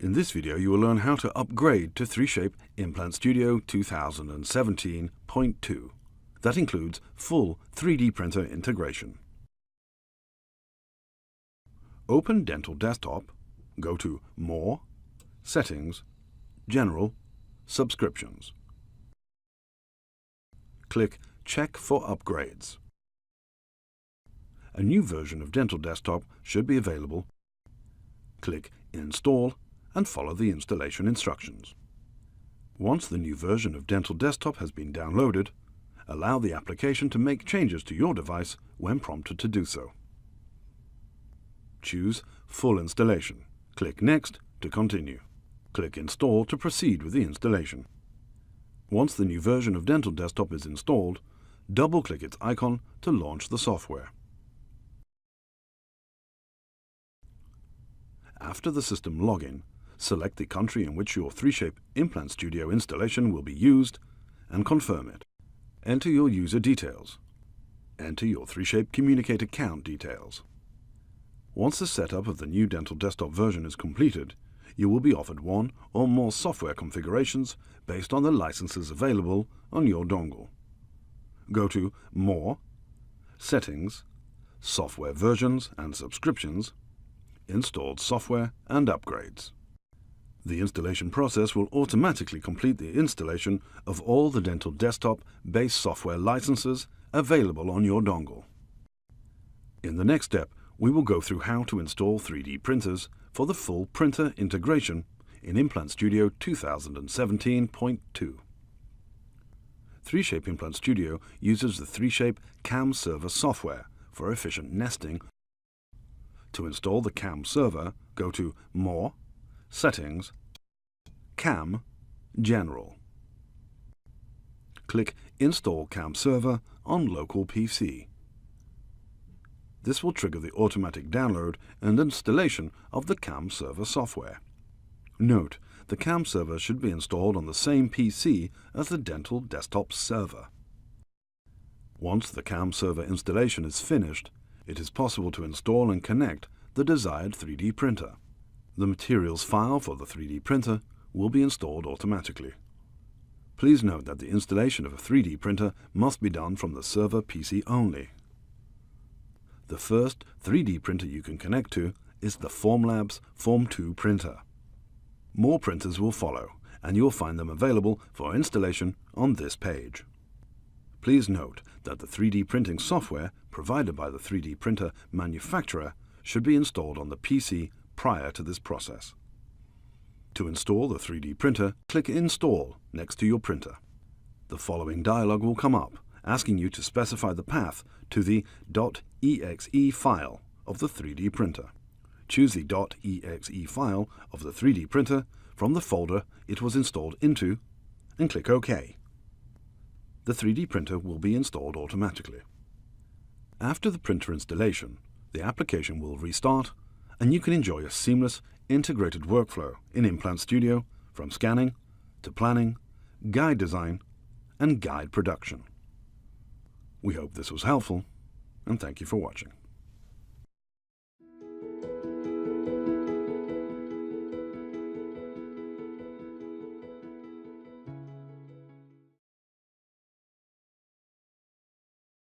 In this video you will learn how to upgrade to 3Shape Implant Studio 2017.2. That includes full 3D printer integration. Open Dental Desktop, go to More, Settings, General, Subscriptions. Click Check for Upgrades. A new version of Dental Desktop should be available. Click Install and follow the installation instructions. Once the new version of Dental Desktop has been downloaded, allow the application to make changes to your device when prompted to do so. Choose Full Installation. Click Next to continue. Click Install to proceed with the installation. Once the new version of Dental Desktop is installed, double-click its icon to launch the software. After the system login, select the country in which your 3Shape Implant Studio installation will be used and confirm it. Enter your user details. Enter your 3Shape Communicate account details. Once the setup of the new Dental Desktop version is completed, you will be offered one or more software configurations based on the licenses available on your dongle. Go to More, Settings, Software Versions and Subscriptions, Installed Software and Upgrades. The installation process will automatically complete the installation of all the Dental Desktop-based software licenses available on your dongle. In the next step, we will go through how to install 3D printers for the full printer integration in Implant Studio 2017.2. 3Shape Implant Studio uses the 3Shape CAM server software for efficient nesting. To install the CAM server, go to More, Settings, CAM, General. Click Install CAM Server on Local PC. This will trigger the automatic download and installation of the CAM server software. Note, the CAM server should be installed on the same PC as the Dental Desktop server. Once the CAM server installation is finished, it is possible to install and connect the desired 3D printer. The materials file for the 3D printer will be installed automatically. Please note that the installation of a 3D printer must be done from the server PC only. The first 3D printer you can connect to is the Formlabs Form 2 printer. More printers will follow, and you'll find them available for installation on this page. Please note that the 3D printing software provided by the 3D printer manufacturer should be installed on the PC prior to this process. To install the 3D printer, click Install next to your printer. The following dialog will come up, asking you to specify the path to the .exe file of the 3D printer. Choose the .exe file of the 3D printer from the folder it was installed into and click OK. The 3D printer will be installed automatically. After the printer installation, the application will restart and you can enjoy a seamless, integrated workflow in Implant Studio from scanning to planning, guide design, and guide production. We hope this was helpful, and thank you for watching.